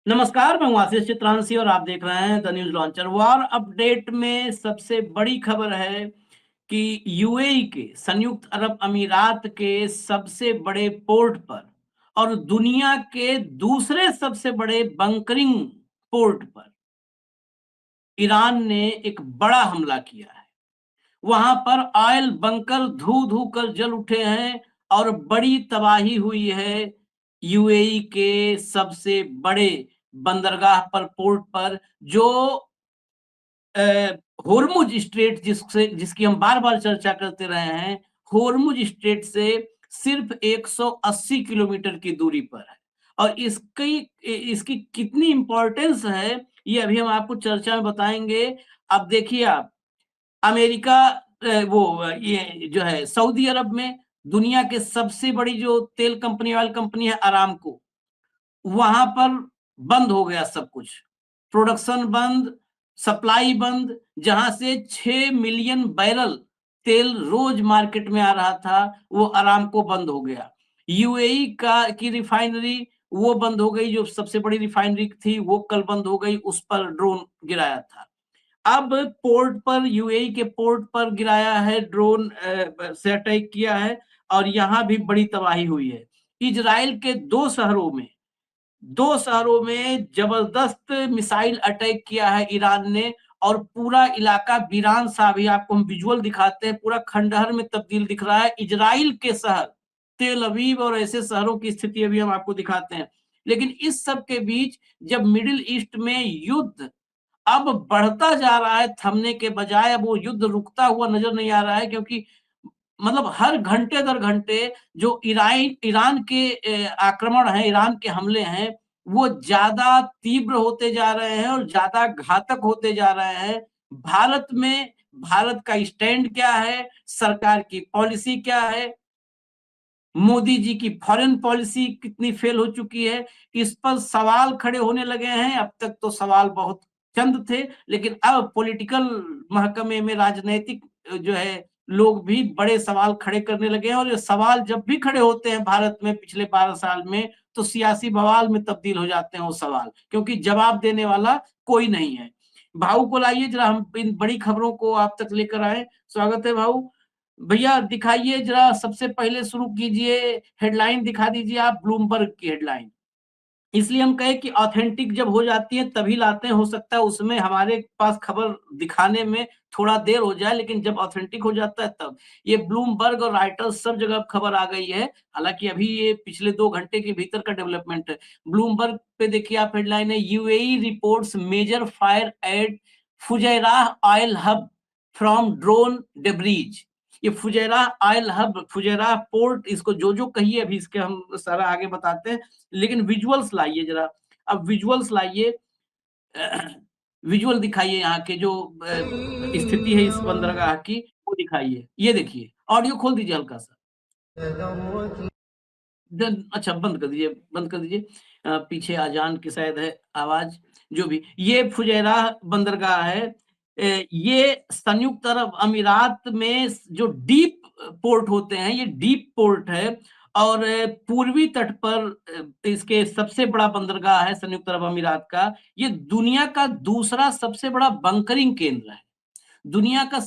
नमस्कार, मैं हूं आशीष चित्रांशी और आप देख रहे हैं the news launcher. War update में सबसे बड़ी खबर है कि यूएई के संयुक्त अरब अमीरात के सबसे बड़े पोर्ट पर और दुनिया के दूसरे सबसे बड़े बंकरिंग पोर्ट पर ईरान ने एक बड़ा हमला किया है। वहां पर ऑयल बंकर धू धू कर जल उठे हैं और बड़ी तबाही हुई है यूएई के सबसे बड़े बंदरगाह पर, पोर्ट पर, जो होर्मुज स्ट्रेट जिसकी हम बार बार चर्चा करते रहे हैं, होर्मुज स्ट्रेट से सिर्फ 180 किलोमीटर की दूरी पर है। और इसकी इसकी कितनी इंपॉर्टेंस है ये अभी हम आपको चर्चा में बताएंगे। अब देखिए आप, अमेरिका ये जो है सऊदी अरब में दुनिया के सबसे बड़ी जो तेल कंपनी, ऑयल कंपनी है अरामको, वहां पर बंद हो गया सब कुछ। प्रोडक्शन बंद, सप्लाई बंद। जहां से 6 मिलियन बैरल तेल रोज मार्केट में आ रहा था, वो अरामको बंद हो गया। यूएई की रिफाइनरी वो बंद हो गई, जो सबसे बड़ी रिफाइनरी थी वो कल बंद हो गई, उस पर ड्रोन गिराया था। अब पोर्ट पर, यूएई के पोर्ट पर गिराया है ड्रोन, से अटैक किया है और यहां भी बड़ी तबाही हुई है। इजराइल के दो शहरों में जबरदस्त मिसाइल अटैक किया है ईरान ने और पूरा इलाका वीरान सा, भी आपको हम विजुअल दिखाते हैं, पूरा खंडहर में तब्दील दिख रहा है। इजराइल के शहर तेल अवीव और ऐसे शहरों की स्थिति अभी हम आपको दिखाते हैं। लेकिन इस सब के बीच जब मिडिल ईस्ट में युद्ध अब बढ़ता जा रहा है, थमने के बजाय अब वो युद्ध रुकता हुआ नजर नहीं आ रहा है, क्योंकि मतलब हर घंटे दर घंटे जो ईरान ईरान के आक्रमण है, ईरान के हमले हैं, वो ज्यादा तीव्र होते जा रहे हैं और ज्यादा घातक होते जा रहे हैं। भारत में भारत का स्टैंड क्या है, सरकार की पॉलिसी क्या है, मोदी जी की फॉरेन पॉलिसी कितनी फेल हो चुकी है, इस पर सवाल खड़े होने लगे हैं। अब तक तो सवाल बहुत चंद थे, लेकिन अब पॉलिटिकल महकमे में, राजनीतिक जो है लोग भी बड़े सवाल खड़े करने लगे हैं। और ये सवाल जब भी खड़े होते हैं भारत में पिछले 12 साल में, तो सियासी बवाल में तब्दील हो जाते हैं वो सवाल, क्योंकि जवाब देने वाला कोई नहीं है। भाऊ को लाइए जरा, हम इन बड़ी खबरों को आप तक लेकर आए। स्वागत है भाऊ। भैया दिखाइए जरा, सबसे पहले शुरू कीजिए, हेडलाइन दिखा दीजिए आप, ब्लूमबर्ग की हेडलाइन। इसलिए हम कहे कि ऑथेंटिक जब हो जाती है तभी लाते हैं। हो सकता है उसमें हमारे पास खबर दिखाने में थोड़ा देर हो जाए, लेकिन जब ऑथेंटिक हो जाता है तब। ये ब्लूमबर्ग और राइटर्स सब जगह खबर आ गई है। हालांकि अभी ये पिछले 2 घंटे के भीतर का डेवलपमेंट है। ब्लूमबर्ग पे देखिए आप, हेडलाइन है, UAE reports major fire at Fujairah oil hub from drone debris. ये Fujairah oil hub, Fujairah port, इसको जो जो कहिए अभी इसके हम सारा आगे बताते हैं, लेकिन विजुअल्स लाइए जरा। अब विजुअल्स लाइए, विजुअल दिखाइए यहाँ के जो स्थिति है इस बंदरगाह की, वो दिखाइए। ये देखिए, ऑडियो खोल दीजिए हल्का सा। अच्छा, बंद कर दीजिए, बंद कर दीजिए। पीछे अजान की शायद है आवाज। जो भी, ये फुजैरा बंदरगाह है। ये संयुक्त अरब अमीरात में जो डीप पोर्ट होते हैं, ये डीप पोर्ट है। और पूर्वी तट पर इसके सबसे बड़ा बंदरगाह है संयुक्त अरब अमीरात का। ये दुनिया का दूसरा सबसे बड़ा बंकरिंग केंद्र है। दुनिया का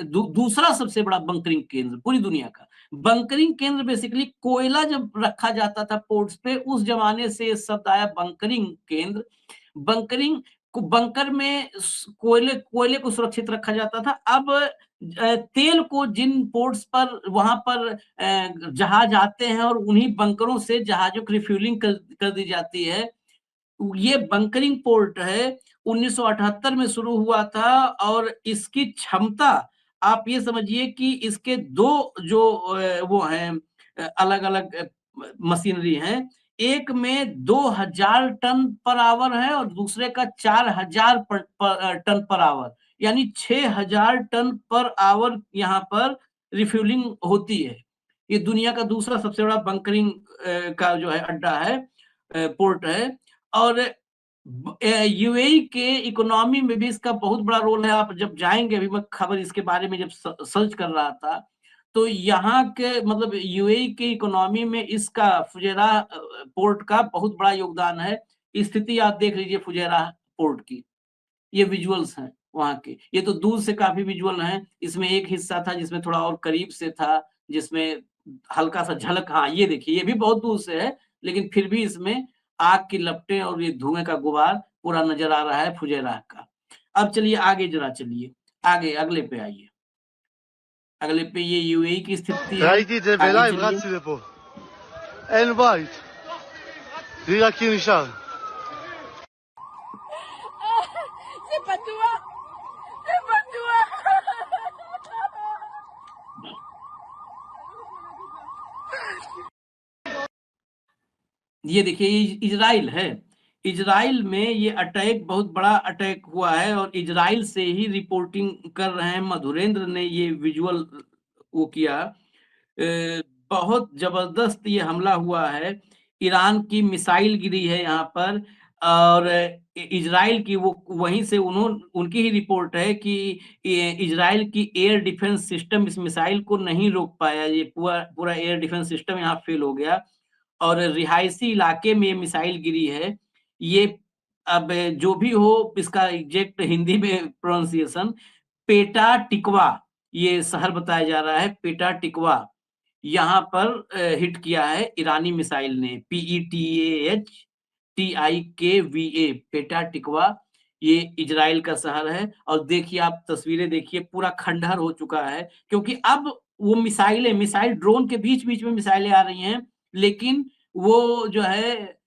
दूसरा सबसे बड़ा बंकरिंग केंद्र पूरी दुनिया का। बंकरिंग केंद्र बेसिकली कोयला जब रखा जाता था पोर्ट्स पे, उस जमाने से ये शब्द आया, बंकरिंग केंद्र। बंकरिंग को, बंकर में कोयले कोयले को सुरक्षित रखा जाता था। अब तेल को जिन पोर्ट्स पर, वहां पर जहाज आते हैं और उन्हीं बंकरों से जहाजों की रिफ्यूलिंग कर दी जाती है। ये बंकरिंग पोर्ट है, 1978 में शुरू हुआ था। और इसकी क्षमता, आप ये समझिए कि इसके दो जो वो हैं, अलग अलग मशीनरी हैं। एक में 2000 टन पर आवर है और दूसरे का 4000 टन पर आवर, यानी 6000 टन पर आवर यहाँ पर रिफ्यूलिंग होती है। ये दुनिया का दूसरा सबसे बड़ा बंकरिंग का जो है अड्डा है, पोर्ट है। और यूएई के इकोनॉमी में भी इसका बहुत बड़ा रोल है। आप जब जाएंगे, अभी मैं खबर इसके बारे में जब सर्च कर रहा था, तो यहाँ के मतलब यूएई के इकोनॉमी में इसका, फुजेरा पोर्ट का बहुत बड़ा योगदान है। स्थिति आप देख लीजिए फुजैरा पोर्ट की। ये विजुअल्स हैं वहाँ के। ये तो दूर से काफ़ी विजुअल हैं। इसमें एक हिस्सा था जिसमें थोड़ा और करीब से था, जिसमें हल्का-सा झलक, हाँ, ये देखिए ये भी बहुत दूर से है, लेकिन फिर भी इसमें आग की लपटें और ये धुएँ का गुबार पूरा नज़र आ रहा है फुजैरा का। अब चलिए आगे ज़रा चलिए, आगे अगले पे आइए। अगले पे ये यूएई की स्थिति है, ראיתי את זה आगे בלייב, चलिए। רצתי לפה. אין בית. בלי להקים נשאר. C'est pas toi. C'est pas toi. ये देखिए ये इज़राइल है। इज़राइल में ये अटैक बहुत बड़ा अटैक हुआ है और इज़राइल से ही रिपोर्टिंग कर रहे हैं। मधुरेंद्र ने ये विजुअल वो किया। बहुत ज़बरदस्त ये हमला हुआ है। ईरान की मिसाइल गिरी है यहाँ पर और इज़राइल की वो वहीं से उनकी ही रिपोर्ट है कि इज़राइल की एयर डिफेंस सिस्टम इस मिसाइल को नहीं रोक पाया। ये पूरा एयर डिफेंस सिस्टम यहाँ फ़ेल हो गया। और रिहायशी इलाके में ये मिसाइल गिरी है। ये अब जो भी हो इसका एग्ज़ैक्ट हिंदी में प्रोनंसिएशन पेटा टिकवा ये शहर बताया जा रहा है, पेटा टिकवा। यहाँ पर हिट किया है ईरानी मिसाइल ने, PETAH-TIKVA पेटा टिकवा। ये इज़राइल का शहर है और देखिए आप तस्वीरें देखिए पूरा खंडहर हो चुका है क्योंकि अब वो मिसाइल ड्रोन के बीच-बीच में मिसाइलें आ रही हैं, लेकिन वो जो है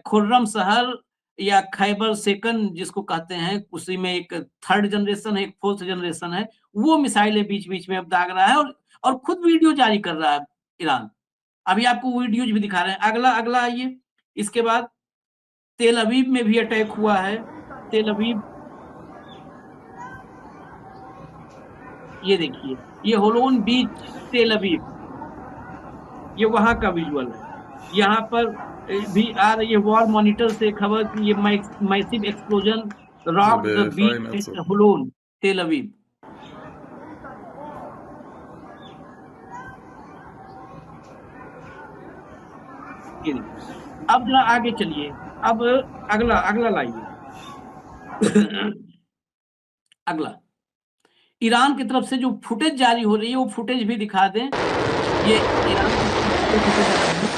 खुर्रम शहर या खैबर सेकंड जिसको कहते हैं, उसी में एक 3rd जनरेशन है, एक 4th जनरेशन है, वो मिसाइलें बीच-बीच में अब दाग रहा है और खुद वीडियो जारी कर रहा है ईरान। अभी आपको वीडियोज़ भी दिखा रहे हैं। अगला अगला आइए। इसके बाद तेल अवीव में भी अटैक हुआ है। तेल अवीव ये देखिए, ये होलोन बीच तेल अवीव, ये वहाँ का विजुअल है। यहाँ पर भी आ रही है वॉर मॉनिटर से खबर कि ये massive explosion rock the beach at Holon Tel Aviv. ये देखिए। अब जरा आगे चलिए। अब अगला लाइए। अगला। ईरान की तरफ से जो फुटेज जारी हो रही है वो फुटेज भी दिखा दें। ये ईरान की तरफ से फुटेज आ रही है।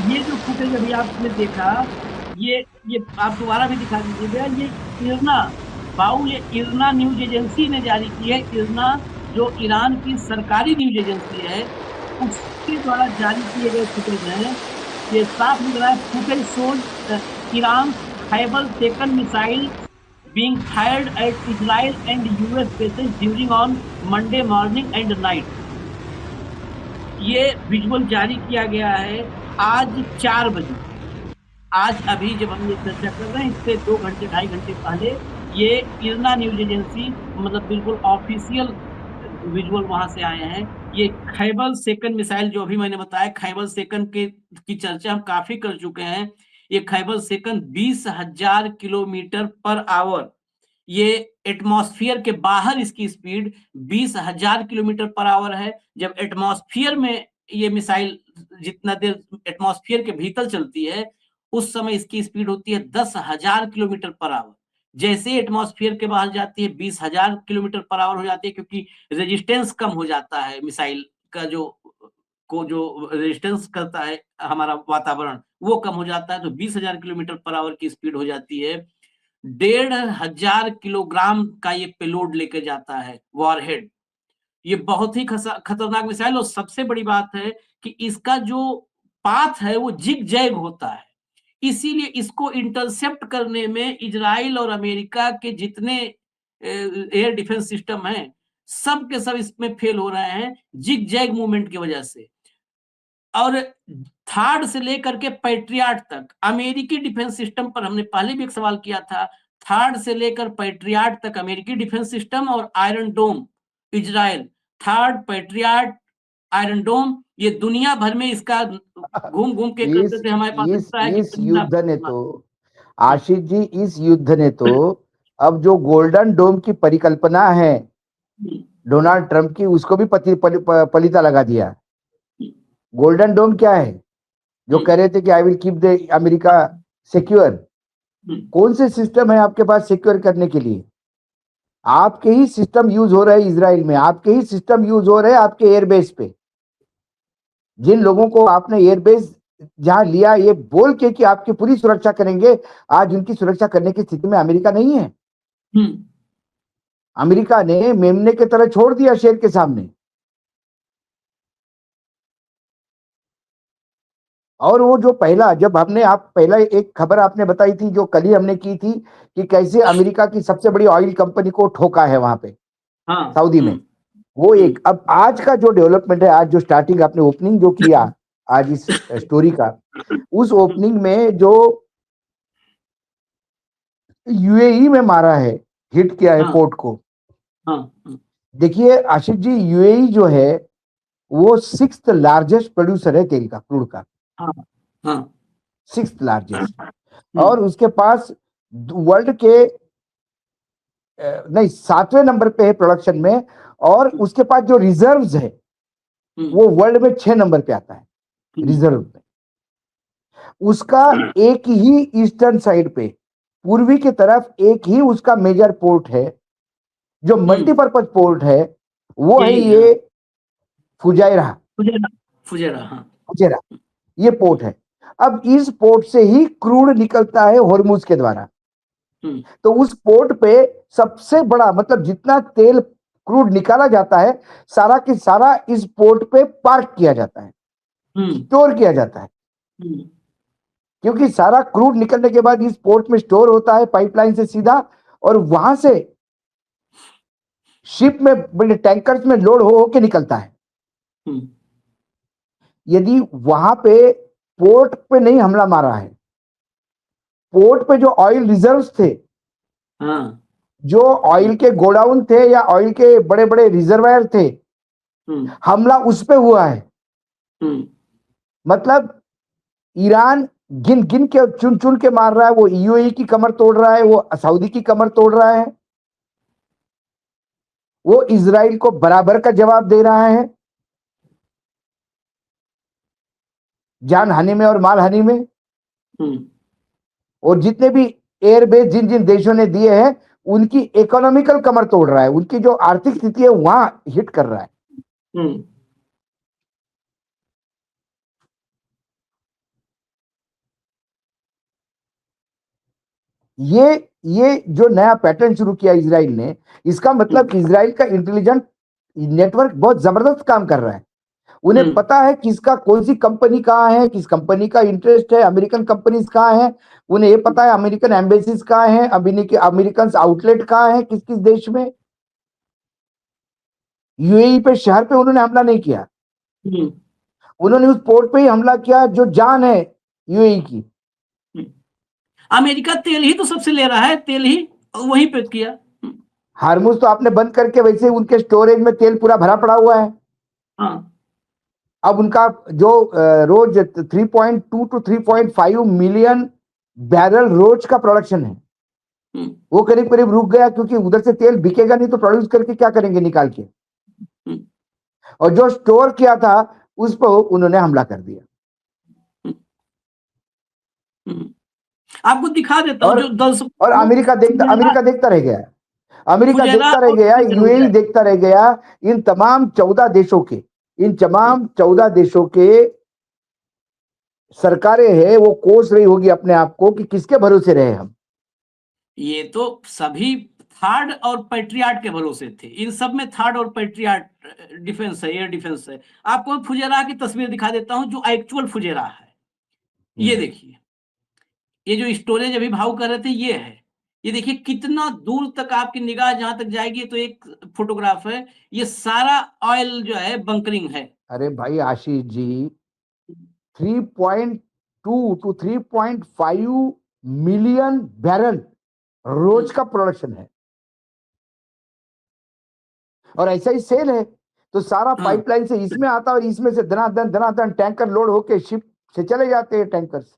ये जो फुटेज अभी आपने देखा ये आप दोबारा भी दिखा दीजिएगा। ये इरना न्यूज़ एजेंसी ने जारी की है। इरना जो ईरान की सरकारी न्यूज़ एजेंसी है, उसके द्वारा जारी किए गए फुटेज हैं। ये साफ दिख रहा है footage shows Iran Khyber second missile being fired at Israel and US bases during on Monday morning and night. ये विजुअल जारी किया गया है आज 4 बजे। आज अभी जब हम ये चर्चा कर रहे हैं इससे 2 घंटे 2.5 घंटे पहले ये इरना न्यूज़ एजेंसी मतलब बिल्कुल ऑफिशियल विजुअल वहाँ से आए हैं। ये खैबर सेकंड मिसाइल जो अभी मैंने बताया खैबर सेकंड की चर्चा हम काफ़ी कर चुके हैं। ये Khyber second 20,000 kilometre per hour, ये एटमॉस्फेयर के बाहर इसकी स्पीड 20,000 किलोमीटर पर आवर है। जब एटमॉस्फेयर में ये मिसाइल जितना देर एटमॉस्फेयर के भीतर चलती है, उस समय इसकी स्पीड होती है 10,000 किलोमीटर पर आवर। जैसे ही एटमॉस्फेयर के बाहर जाती है 20,000 किलोमीटर पर आवर हो जाती है क्योंकि रेजिस्टेंस कम हो जाता है मिसाइल का जो रेजिस्टेंस करता है हमारा वातावरण, वो कम हो जाता है तो 20,000 किलोमीटर पर आवर की स्पीड हो जाती है। 1,500 किलोग्राम का ये पेलोड लेके जाता है वॉरहेड। ये बहुत ही खतरनाक मिसाइल और सबसे बड़ी बात है कि इसका जो पाथ है वो जिग-जैग होता है। इसीलिए इसको इंटरसेप्ट करने में इज़राइल और अमेरिका के जितने एयर डिफेंस सिस्टम हैं, सब के सब इसमें फेल हो रहे हैं जिग-जैग मूवमेंट की वजह से। और थार्ड से लेकर के पैट्रियट तक अमेरिकी डिफेंस सिस्टम पर हमने पहले भी एक सवाल किया था। थार्ड से लेकर पैट्रियट तक अमेरिकी डिफेंस सिस्टम और आयरन डोम इज़राइल, थार्ड पैट्रियट आयरन डोम ये दुनिया भर में इसका घूम-घूम के करते थे हमारे पास लगता है कि इस युद्ध ने तो आशीष जी इस युद्ध ने तो अब जो गोल्डन डोम की परिकल्पना है डोनाल्ड ट्रंप की उसको भी पलिता लगा दिया। गोल्डन डोम क्या है? जो कह रहे थे कि I will keep the America secure. कौन से सिस्टम है आपके पास सिक्योर करने के लिए? आपके ही सिस्टम यूज हो रहे हैं इजराइल में, आपके ही सिस्टम यूज हो रहे हैं आपके एयरबेस पे। जिन लोगों को आपने एयरबेस जहां लिया ये बोल के कि आपकी पूरी सुरक्षा करेंगे, आज उनकी सुरक्षा करने की स्थिति में अमेरिका नहीं है। अमेरिका ने मेमने की तरह छोड़ दिया शेर के सामने। और वो जो पहला, जब हमने आप पहला एक खबर आपने बताई थी जो कल ही हमने की थी कि कैसे अमेरिका की सबसे बड़ी ऑयल कंपनी को ठोका है वहां पे सऊदी में, वो एक। अब आज का जो डेवलपमेंट है, आज जो स्टार्टिंग आपने ओपनिंग जो किया आज इस स्टोरी का, उस ओपनिंग में जो यूएई में मारा है, हिट किया है पोर्ट को। देखिए आशीष जी, यूएई जो है वो 6th लार्जेस्ट प्रोड्यूसर है तेल का, क्रूड का, 6th लार्जेस्ट। और उसके पास वर्ल्ड के नहीं 7वें नंबर पे है प्रोडक्शन में, और उसके पास जो रिजर्व्स है वो वर्ल्ड में 6 नंबर पे आता है रिजर्व में। उसका एक ही ईस्टर्न साइड पे, पूर्वी की तरफ एक ही उसका मेजर पोर्ट है जो मल्टीपर्पज पोर्ट है, वो है ये फुजैरा। फुजैरा ये पोर्ट है। अब इस पोर्ट से ही क्रूड निकलता है होर्मुज के द्वारा। तो उस पोर्ट पे सबसे बड़ा, मतलब जितना तेल क्रूड निकाला जाता है सारा की सारा इस पोर्ट पे पार्क किया जाता है, स्टोर किया जाता है। क्योंकि सारा क्रूड निकलने के बाद इस पोर्ट में स्टोर होता है पाइपलाइन से सीधा, और वहां से शिप में बड़े टैंकर्स में लोड हो के निकलता है। यदि वहां पे पोर्ट पे नहीं हमला मारा है, पोर्ट पे जो ऑयल रिजर्व्स थे, जो ऑयल के गोडाउन थे या ऑयल के बड़े बड़े रिजर्वायर थे, हमला उस पे हुआ है। मतलब ईरान गिन गिन के चुन चुन के मार रहा है, वो यूएई की कमर तोड़ रहा है, वो सऊदी की कमर तोड़ रहा है, वो इजराइल को बराबर का जवाब दे रहा है, जान हानि में और माल हानि में। और जितने भी एयरबेस जिन जिन देशों ने दिए हैं उनकी इकोनॉमिकल कमर तोड़ रहा है, उनकी जो आर्थिक स्थिति है वहां हिट कर रहा है। ये जो नया पैटर्न शुरू किया इजराइल ने, इसका मतलब इजराइल का इंटेलिजेंट नेटवर्क बहुत जबरदस्त काम कर रहा है। उन्हें पता है किसका कौन सी कंपनी कहाँ है, किस कंपनी का इंटरेस्ट है, अमेरिकन कंपनीज कहाँ है, उन्हें ये पता है अमेरिकन एम्बेसीज कहाँ है, अमेरिकन आउटलेट कहाँ है, किस किस देश में। यूएई पे शहर पे उन्होंने हमला नहीं किया, उन्होंने उस पोर्ट पे ही हमला किया जो जान है यूएई की। अमेरिका तेल ही तो सबसे ले रहा है, तेल ही वहीं पे किया। हार्मुज तो आपने बंद करके, वैसे उनके स्टोरेज में तेल पूरा भरा पड़ा हुआ है। अब उनका जो रोज 3.2 to 3.5 मिलियन बैरल रोज का प्रोडक्शन है, वो करीब करीब रुक गया, क्योंकि उधर से तेल बिकेगा नहीं तो प्रोड्यूस करके क्या करेंगे निकाल के। और जो स्टोर किया था उस पर उन्होंने हमला कर दिया। आपको दिखा देता हूं जो और अमेरिका देखता रह गया, अमेरिका देखता रह गया, यूएई देखता रह गया। इन तमाम 14 देशों के सरकारें हैं, वो कोस रही होगी अपने आप को कि किसके भरोसे रहे हम। ये तो सभी थर्ड और पैट्रियाट के भरोसे थे, इन सब में थर्ड और पैट्रियाट डिफेंस है, एयर डिफेंस है। आपको फुजेरा की तस्वीर दिखा देता हूं जो एक्चुअल फुजेरा है। ये देखिए, ये जो स्टोरेज अभी भाव कर रहे थे ये है। ये देखिए कितना दूर तक आपकी निगाह जहां तक जाएगी, तो एक फोटोग्राफ है, ये सारा ऑयल जो है बंकरिंग है। अरे भाई Ashish ji, 3.2 to 3.5 million barrel रोज का प्रोडक्शन है, और ऐसा ही सेल है। तो सारा पाइपलाइन से इसमें आता है और इसमें से धनाधन टैंकर लोड होके शिप से चले जाते हैं टैंकर्स।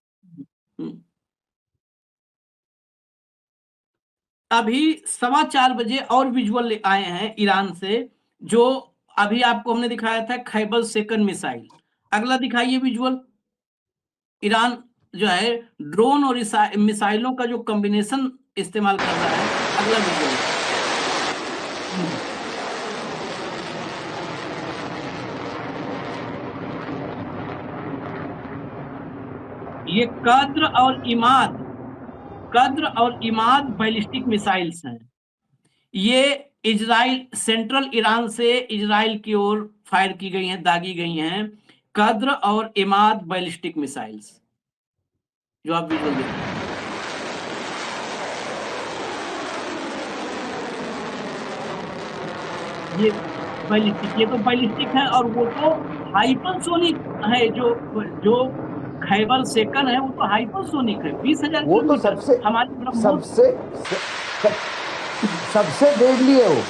अभी 4:15 बजे और विजुअल आए हैं ईरान से, जो अभी आपको हमने दिखाया था खैबर सेकंड मिसाइल। अगला दिखाइए विजुअल। ईरान जो है ड्रोन और मिसाइलों का जो कॉम्बिनेशन इस्तेमाल कर रहा है। अगला वीडियो। ये कद्र और इमाद बैलिस्टिक मिसाइल्स हैं। ये इजराइल सेंट्रल ईरान से इजराइल की ओर फायर की गई हैं, दागी गई हैं कद्र और इमाद बैलिस्टिक मिसाइल्स, जो आप विजुअल देख रहे हैं। ये तो बैलिस्टिक है और वो तो हाइपरसोनिक है। जो खैबर सेकंड है वो तो हाइपरसोनिक है। 20,000 वो तो सबसे सबसे डेडली है वो।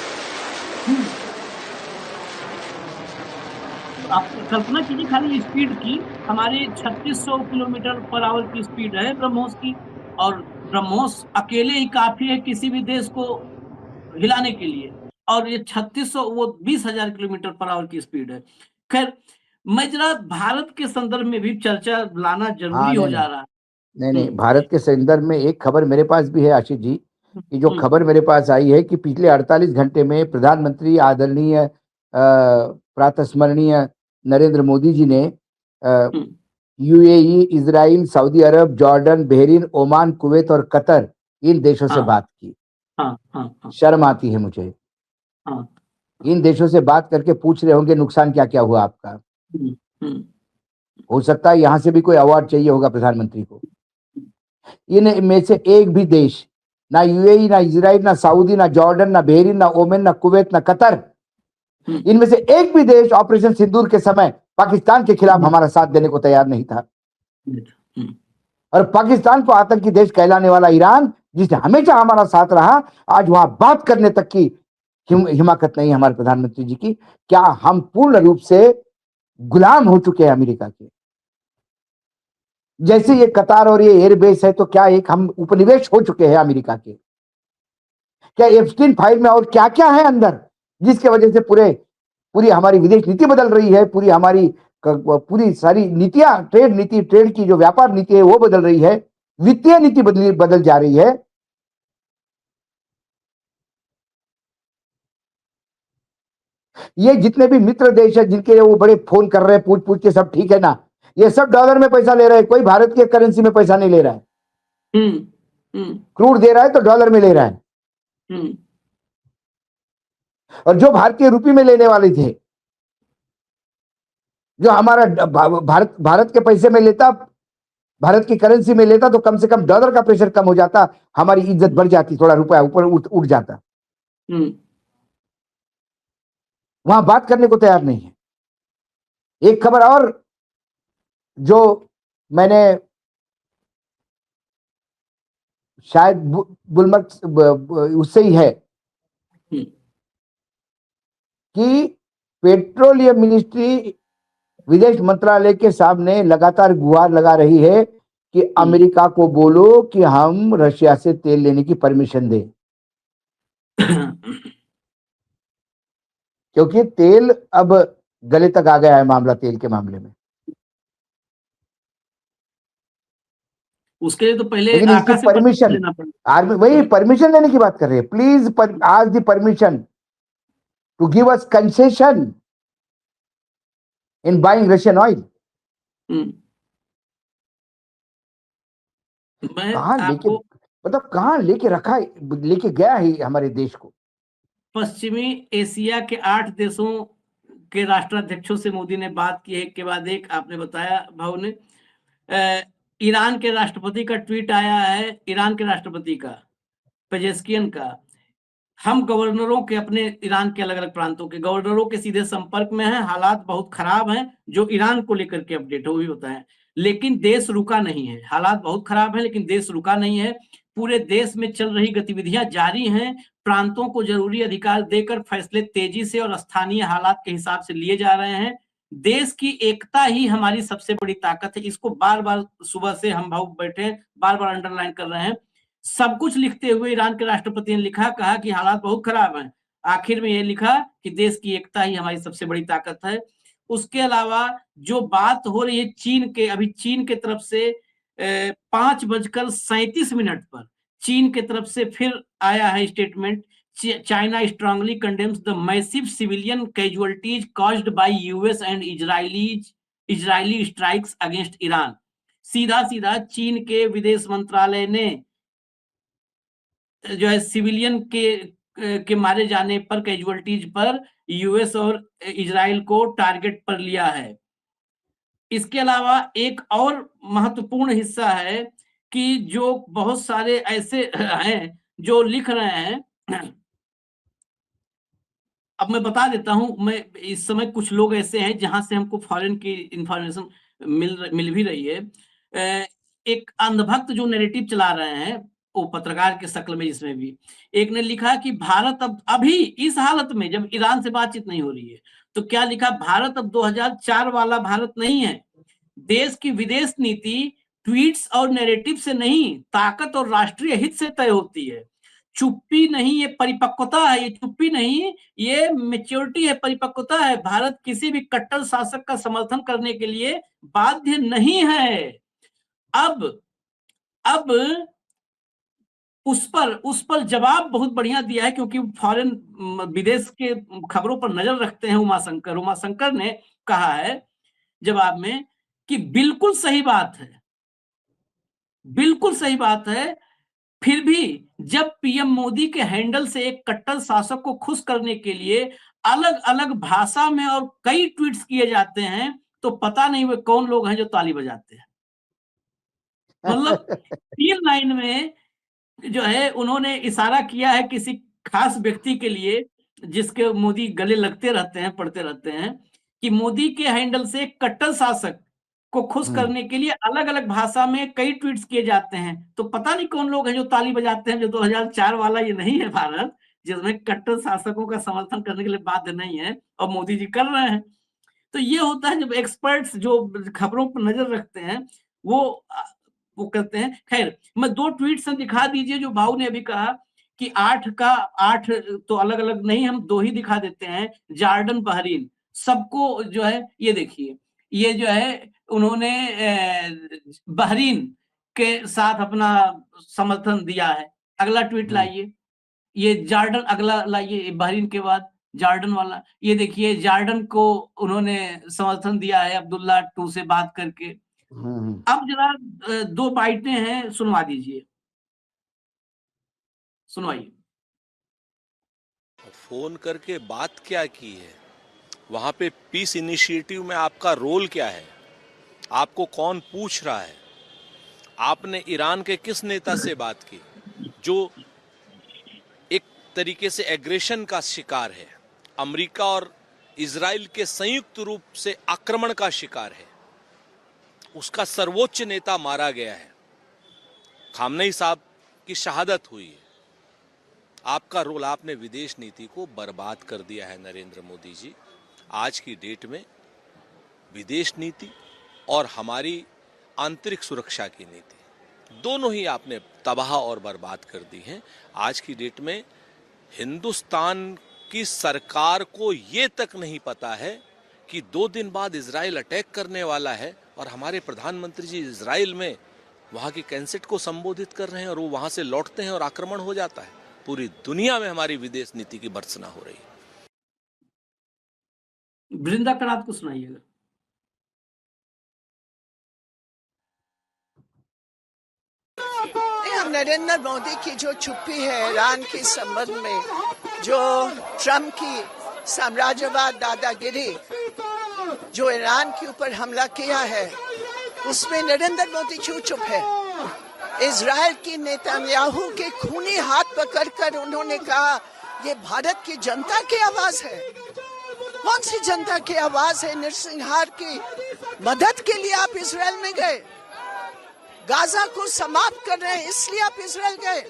आप कल्पना कीजिए खाली स्पीड की, हमारे 3600 किलोमीटर पर आवर की स्पीड है ब्रह्मोस की, और ब्रह्मोस अकेले ही काफी है किसी भी देश को हिलाने के लिए, और ये 3600 वो 20,000 किलोमीटर पर आवर की स्पीड है। खैर, मैं जरा भारत के संदर्भ में भी चर्चा लाना जरूरी हो जा रहा है। नहीं, भारत के संदर्भ में एक खबर मेरे पास भी है आशीष जी, कि जो खबर मेरे पास आई है कि पिछले 48 घंटे में प्रधानमंत्री आदरणीय प्रातस्मरणीय नरेंद्र मोदी जी ने यूएई, इजराइल, सऊदी अरब, जॉर्डन, बहरीन, ओमान, कुवैत और कतर, इन देशों से बात की। शर्म आती है मुझे। इन देशों से बात करके पूछ रहे होंगे नुकसान क्या क्या हुआ आपका। हो सकता है यहां से भी कोई अवार्ड चाहिए होगा प्रधानमंत्री को। इन में से एक भी देश, ना यूएई, ना इजराइल, ना सऊदी, ना जॉर्डन, ना बहरीन, ना ओमान, ना कुवैत, ना कतर, इनमें से एक भी देश ऑपरेशन सिंदूर के समय पाकिस्तान के खिलाफ हमारा साथ देने को तैयार नहीं था। और पाकिस्तान को आतंकी देश कहलाने वाला ईरान, जिसने हमेशा हमारा साथ रहा, आज वहां बात करने तक की हिमाकत नहीं है हमारे प्रधानमंत्री जी की। क्या हम पूर्ण रूप से गुलाम हो चुके हैं अमेरिका के? जैसे ये कतार और ये एयरबेस है, तो क्या एक हम उपनिवेश हो चुके हैं अमेरिका के? क्या एप्स्टीन फाइल में और क्या क्या है अंदर, जिसके वजह से पूरी हमारी विदेश नीति बदल रही है, पूरी सारी नीतियां, ट्रेड की जो व्यापार नीति है वो बदल रही है, वित्तीय नीति बदल जा रही है। ये जितने भी मित्र देश है जिनके वो बड़े फोन कर रहे हैं पूछ के, सब ठीक है ना? ये सब डॉलर में पैसा ले रहे हैं, कोई भारत के करेंसी में पैसा नहीं ले रहा है। क्रूड दे रहा है तो डॉलर में ले रहा है। और जो भारतीय रुपये में लेने वाले थे, जो हमारा भारत के पैसे में लेता, भारत की करेंसी में लेता, तो कम से कम डॉलर का प्रेशर कम हो जाता, हमारी इज्जत बढ़ जाती, थोड़ा रुपया ऊपर उठ जाता। वहां बात करने को तैयार नहीं है। एक खबर और जो मैंने शायद बुलमर्क उससे ही है कि पेट्रोलियम मिनिस्ट्री विदेश मंत्रालय के सामने लगातार गुहार लगा रही है कि अमेरिका को बोलो कि हम रशिया से तेल लेने की परमिशन दें, क्योंकि तेल अब गले तक आ गया है मामला, तेल के मामले में। उसके लिए तो पहले इसकी परमिशन, आर्मी वही परमिशन लेने की बात कर रही है। Please ask the permission to give us concession in buying Russian oil. कहां लेके रखा है, लेके गया है हमारे देश को। पश्चिमी एशिया के 8 देशों के राष्ट्राध्यक्षों से मोदी ने बात की, एक के बाद एक। आपने बताया भाव ने, ईरान के राष्ट्रपति का ट्वीट आया है, ईरान के राष्ट्रपति का, पेजेस्कियन का, हम गवर्नरों के, अपने ईरान के अलग अलग प्रांतों के गवर्नरों के सीधे संपर्क में हैं, हालात बहुत खराब हैं, जो ईरान को लेकर के अपडेट हो भी बताएं, लेकिन देश रुका नहीं है। हालात बहुत खराब है लेकिन देश रुका नहीं है, पूरे देश में चल रही गतिविधियां जारी हैं, प्रांतों को जरूरी अधिकार देकर फैसले तेजी से और स्थानीय हालात के हिसाब से लिए जा रहे हैं। देश की एकता ही हमारी सबसे बड़ी ताकत है। इसको बार बार सुबह से हम भाव बैठे बार बार अंडरलाइन कर रहे हैं। सब कुछ लिखते हुए ईरान के राष्ट्रपति ने लिखा, कहा कि हालात बहुत खराब हैं, आखिर में ये लिखा कि देश की एकता ही हमारी सबसे बड़ी ताकत है। उसके अलावा जो बात हो रही है चीन के, अभी चीन के तरफ से 5:37 पर चीन के तरफ से फिर आया है statement, China strongly condemns the massive civilian casualties caused by US and Israeli strikes against Iran. सीधा सीधा चीन के विदेश मंत्रालय ने जो है सिविलियन के मारे जाने पर, कैजुअलिटीज पर यूएस और इजराइल को टारगेट पर लिया है। इसके अलावा एक और महत्वपूर्ण हिस्सा है कि जो बहुत सारे ऐसे हैं जो लिख रहे हैं, अब मैं बता देता हूं, मैं इस समय कुछ लोग ऐसे हैं जहां से हमको फॉरेन की इंफॉर्मेशन मिल भी रही है। एक अंधभक्त जो नैरेटिव चला रहे हैं वो पत्रकार के शक्ल में, जिसमें भी एक ने लिखा कि भारत अब अभी इस हालत में, जब ईरान से बातचीत नहीं हो रही है, तो क्या लिखा, भारत अब 2004 वाला भारत नहीं है। देश की विदेश नीति ट्वीट्स और नैरेटिव से नहीं, ताकत और राष्ट्रीय हित से तय होती है। चुप्पी नहीं, ये परिपक्वता है। ये चुप्पी नहीं, ये मैच्योरिटी है, परिपक्वता है। भारत किसी भी कट्टर शासक का समर्थन करने के लिए बाध्य नहीं है। अब उस पर जवाब बहुत बढ़िया दिया है, क्योंकि फॉरेन विदेश के खबरों पर नजर रखते हैं उमाशंकर ने कहा है जवाब में कि बिल्कुल सही बात है, बिल्कुल सही बात है। फिर भी जब पीएम मोदी के हैंडल से एक कट्टर शासक को खुश करने के लिए अलग अलग भाषा में और कई ट्वीट्स किए जाते हैं, तो पता नहीं वे कौन लोग हैं जो ताली बजाते हैं। मतलब 3 लाइन में जो है उन्होंने इशारा किया है किसी खास व्यक्ति के लिए, जिसके मोदी गले लगते रहते हैं, पढ़ते रहते हैं, कि मोदी के हैंडल से एक कट्टर शासक को खुश करने के लिए अलग अलग भाषा में कई ट्वीट्स किए जाते हैं, तो पता नहीं कौन लोग हैं जो ताली बजाते हैं। जो 2004 वाला ये नहीं है भारत, जिसमें कट्टर शासकों का समर्थन करने के लिए बाध्य नहीं है, और मोदी जी कर रहे हैं। तो ये होता है जब एक्सपर्ट्स जो खबरों पर नजर रखते हैं वो करते हैं। खैर, मैं 2 ट्वीट्स दिखा दीजिए जो भाऊ ने अभी कहा कि 8 तो अलग अलग नहीं, हम 2 ही दिखा देते हैं। जॉर्डन, बहरीन, सबको जो है ये देखिए, ये जो है उन्होंने बहरीन के साथ अपना समर्थन दिया है। अगला ट्वीट लाइए, ये जॉर्डन, अगला लाइए, बहरीन के बाद जॉर्डन वाला, ये देखिए जॉर्डन को उन्होंने समर्थन दिया है अब्दुल्ला 2 से बात करके। अब जरा 2 बाइटें हैं, सुनवा दीजिए, सुनवाइए। फोन करके बात क्या की है, वहां पे पीस इनिशिएटिव में आपका रोल क्या है, आपको कौन पूछ रहा है, आपने ईरान के किस नेता से बात की जो एक तरीके से एग्रेशन का शिकार है, अमेरिका और इजराइल के संयुक्त रूप से आक्रमण का शिकार है, उसका सर्वोच्च नेता मारा गया है, खामनेई साहब की शहादत हुई है। आपका रोल, आपने विदेश नीति को बर्बाद कर दिया है नरेंद्र मोदी जी। आज की डेट में विदेश नीति और हमारी आंतरिक सुरक्षा की नीति दोनों ही आपने तबाह और बर्बाद कर दी हैं। आज की डेट में हिंदुस्तान की सरकार को ये तक नहीं पता है कि 2 दिन बाद इजराइल अटैक करने वाला है और हमारे प्रधानमंत्री जी इजराइल में वहां की कैंसेट को संबोधित कर रहे हैं और वो वहां से लौटते हैं और आक्रमण हो जाता है। पूरी दुनिया में हमारी विदेश नीति की भर्त्सना हो रही है। वृंदा करात को सुनाइएगा। हम नरेंद्र मोदी की जो चुप्पी है ईरान के संबंध में, जो ट्रम्प की साम्राज्यवाद दादागिरी जो ईरान के ऊपर हमला किया है, उसमें नरेंद्र मोदी क्यों चुप है? इजराइल की नेतन्याहू के खूनी हाथ पकड़कर उन्होंने कहा ये भारत की जनता की आवाज है। कौन सी जनता की आवाज है? नरसंहार की मदद के लिए आप इजराइल में गए, गाजा को समाप्त कर रहे हैं इसलिए आप इजराइल गए,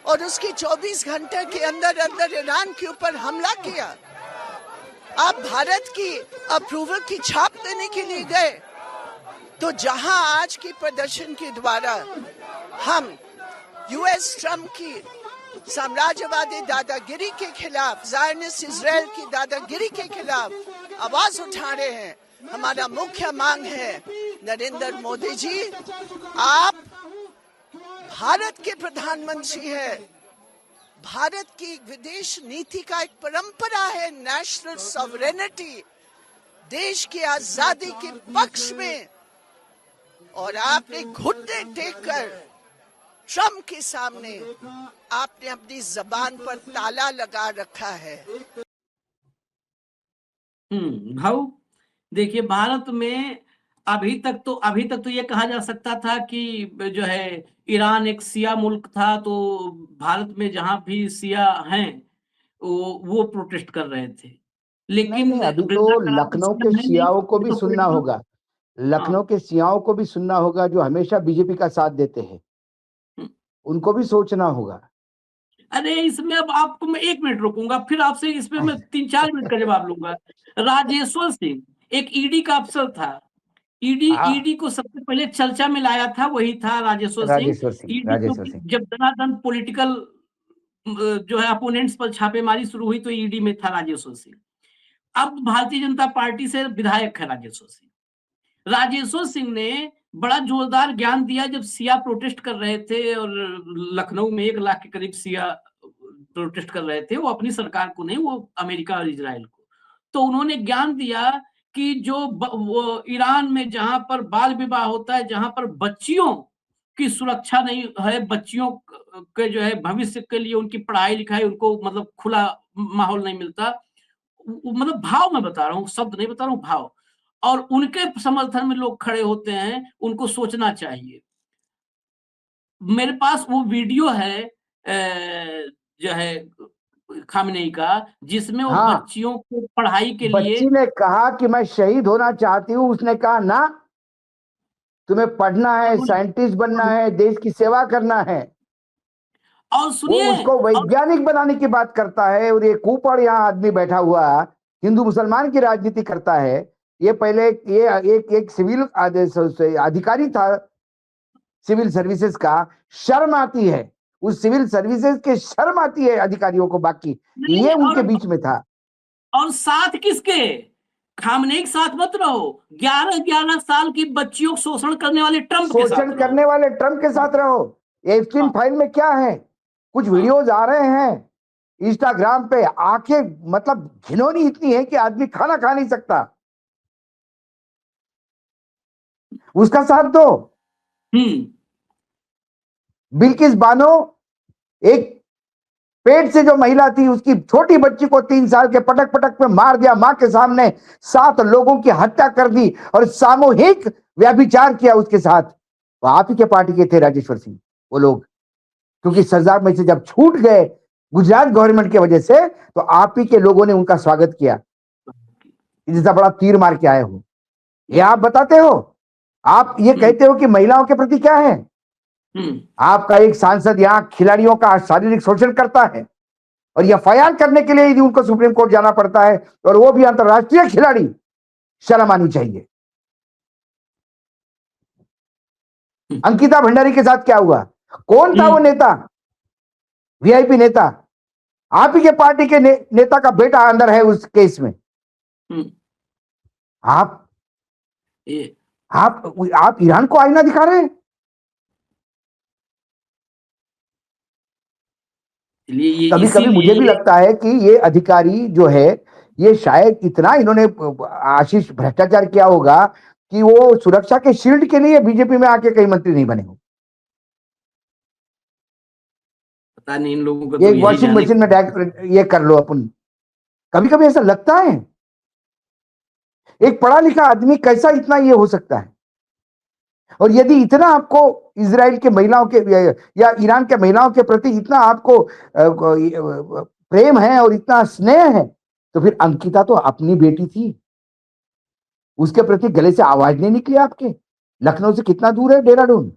और उसकी 24 घंटे के अंदर अंदर ईरान के ऊपर हमला किया। आप भारत की अप्रूवल की छाप देने के लिए गए। तो जहां आज की प्रदर्शन के द्वारा हम यूएस ट्रम्प की साम्राज्यवादी दादागिरी के खिलाफ, ज़ायनिस्ट इजराइल की दादागिरी के खिलाफ आवाज उठा रहे हैं। हमारा मुख्य मांग है, नरेंद्र मोदी जी, आप भारत के प्रधानमंत्री हैं। भारत की विदेश नीति का एक परंपरा है नेशनल सॉवरेनिटी, देश की आजादी के पक्ष में, और आपने घुटने टेककर ट्रम्प के सामने आपने अपनी जबान पर ताला लगा रखा है। भाऊ देखिए, भारत में अभी तक तो ये कहा जा सकता था कि जो है ईरान एक शिया मुल्क था, तो भारत में जहां भी शिया हैं वो प्रोटेस्ट कर रहे थे। लेकिन नहीं, अभी तो वृंदाकरण लखनऊ शिया के है नहीं, शियाओं को भी तो सुनना political- होगा। लखनऊ के शियाओं को भी सुनना होगा, जो हमेशा बीजेपी का साथ देते हैं। हम्म। उनको भी सोचना होगा। अरे इसमें अब आपको मैं 1 मिनट रोकूंगा, फिर आपसे इसमें मैं 3-4 मिनट का जवाब लूंगा। राजेश्वर सिंह एक ईडी का अफसर था। हाँ, ईडी को सबसे पहले चर्चा में लाया था वही था राजेश्वर सिंह। ईडी राजेश्वर को सिंह। जब दनादन पॉलिटिकल जो है अपोनेंट्स पर छापेमारी शुरू हुई तो ईडी में था राजेश्वर सिंह। अब भारतीय जनता पार्टी से विधायक है राजेश्वर सिंह। राजेश्वर सिंह ने बड़ा जोरदार ज्ञान दिया जब सिया प्रोटेस्ट कर रहे थे, और लखनऊ में 1 लाख के करीब सिया प्रोटेस्ट कर रहे थे। वो अपनी सरकार को नहीं, वो अमेरिका और इजराइल को। तो उन्होंने ज्ञान दिया कि वो ईरान में जहां पर बाल विवाह होता है, जहां पर बच्चियों की सुरक्षा नहीं है, बच्चियों के जो है भविष्य के लिए उनकी पढ़ाई लिखाई, उनको मतलब खुला माहौल नहीं मिलता। मतलब भाव मैं बता रहा हूँ, शब्द नहीं बता रहा हूँ, भाव। और उनके समर्थन में लोग खड़े होते हैं, उनको सोचना चाहिए। मेरे पास वो वीडियो है जो है खामनेई का, जिसमें वो हाँ, बच्चियों को पढ़ाई के लिए बच्ची ने कहा कि मैं शहीद होना चाहती हूँ। उसने कहा ना, तुम्हें पढ़ना है, साइंटिस्ट बनना है, देश की सेवा करना है। और वो सुनिए, उसको वैज्ञानिक बनाने की बात करता है, और ये कुपड़ यहाँ आदमी बैठा हुआ हिंदू मुसलमान की राजनीति करता है। ये पहले ये एक सिविल अधिकारी था, सिविल सर्विसेज का। शर्म आती है उस सिविल सर्विसेज के, शर्म आती है अधिकारियों को। बाकी ये उनके बीच में था। और साथ किसके? खामनेई के साथ मत रहो। 11-11 साल की बच्चियों को शोषण करने वाले ट्रम्प के साथ शोषण रहो। करने वाले ट्रम्प के साथ रहो। एप्स्टीन फाइल में क्या है? कुछ वीडियोज आ रहे हैं इंस्टाग्राम पे, आंखें मतलब घिनौनी इतनी है कि आदमी खाना खा नहीं सकता। उसका साथ दो। बिल्किस बानो, एक पेट से जो महिला थी, उसकी छोटी बच्ची को 3 साल के पटक पटक में मार दिया, मां के सामने 7 लोगों की हत्या कर दी और सामूहिक व्यभिचार किया उसके साथ। वो आप ही के पार्टी के थे राजेश्वर सिंह वो लोग, क्योंकि सजा में से जब छूट गए गुजरात गवर्नमेंट की वजह से, तो आप ही के लोगों ने उनका स्वागत किया। जैसा बड़ा तीर मार के आए हो, ये आप बताते हो। आप ये कहते हो कि महिलाओं के प्रति क्या है। आपका एक सांसद यहां खिलाड़ियों का शारीरिक शोषण करता है, और ये एफआईआर करने के लिए यदि उनको सुप्रीम कोर्ट जाना पड़ता है, और वो भी अंतरराष्ट्रीय खिलाड़ी। शर्म आनी चाहिए। अंकिता भंडारी के साथ क्या हुआ? कौन था वो नेता, वीआईपी नेता? आप ही के पार्टी के नेता का बेटा अंदर है उस केस में। आप ईरान को आईना दिखा रहे हैं। कभी कभी मुझे भी लगता है कि ये अधिकारी जो है, ये शायद इतना इन्होंने आशीष भ्रष्टाचार किया होगा कि वो सुरक्षा के शील्ड के लिए बीजेपी में आके कई मंत्री नहीं बने हो। पता नहीं इन लोगों को ये वॉशिंग मशीन में ये कर लो अपन। कभी कभी ऐसा लगता है, एक पढ़ा लिखा आदमी कैसा इतना ये हो सकता है। और यदि इतना आपको इजराइल के महिलाओं के या ईरान के महिलाओं के प्रति इतना आपको प्रेम है और इतना स्नेह है, तो फिर अंकिता तो अपनी बेटी थी, उसके प्रति गले से आवाज नहीं निकली आपके? लखनऊ से कितना दूर है देहरादून?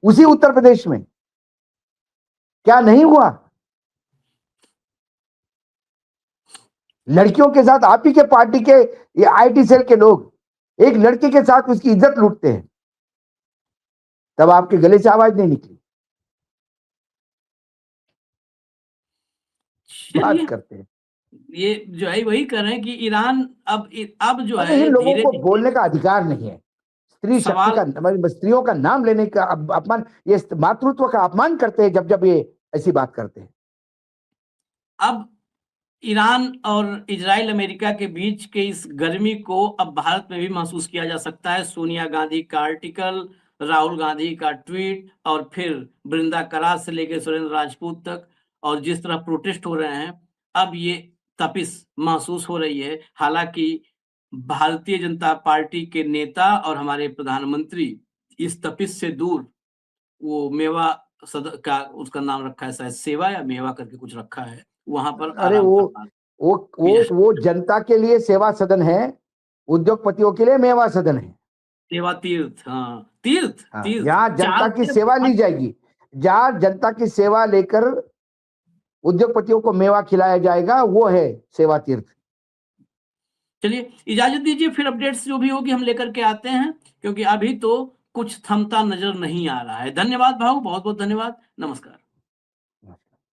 उसी उत्तर प्रदेश में क्या नहीं हुआ? लड़कियों के साथ आप ही के पार्टी के ये आईटी सेल के लोग एक लड़की के साथ उसकी इज्जत लूटते हैं, तब आपके गले से आवाज नहीं निकली। बात चलिए, करते हैं। ये जो है वही कर रहे हैं कि ईरान अब जो अरे है इन लोगों धीरे को धीरे बोलने का अधिकार नहीं है। स्त्री शक्ति सवाल, का मतलब स्त्रियों का नाम लेने का अपमान, ये मातृत्व का अपमान करते हैं जब जब ये ऐसी बात करते हैं। अब ईरान और इजराइल अमेरिका के बीच के इस गर्मी को अब भारत में भी महसूस किया जा सकता है। सोनिया गांधी का आर्टिकल, राहुल गांधी का ट्वीट और फिर बृंदा करार से लेकर सुरेंद्र राजपूत तक, और जिस तरह प्रोटेस्ट हो रहे हैं, अब ये तपिश महसूस हो रही है। हालांकि भारतीय जनता पार्टी के नेता और हमारे प्रधानमंत्री इस तपिश से दूर, वो मेवा सदन का उसका नाम रखा है शायद सेवा या मेवा करके कुछ रखा है, वहां पर अरे आराम कर पा वो जनता के लिए सेवा सदन है, उद्योगपतियों के लिए मेवा सदन है। सेवा तीर्थ, हाँ तीर्थ हाँ, तीर्थ जहाँ जनता की सेवा ली जाएगी, जहाँ जनता की सेवा लेकर उद्योगपतियों को मेवा खिलाया जाएगा, वो है सेवा तीर्थ। चलिए इजाजत दीजिए, फिर अपडेट्स जो भी होगी हम लेकर के आते हैं, क्योंकि अभी तो कुछ थमता नजर नहीं आ रहा है। धन्यवाद भाऊ, बहुत बहुत धन्यवाद, नमस्कार।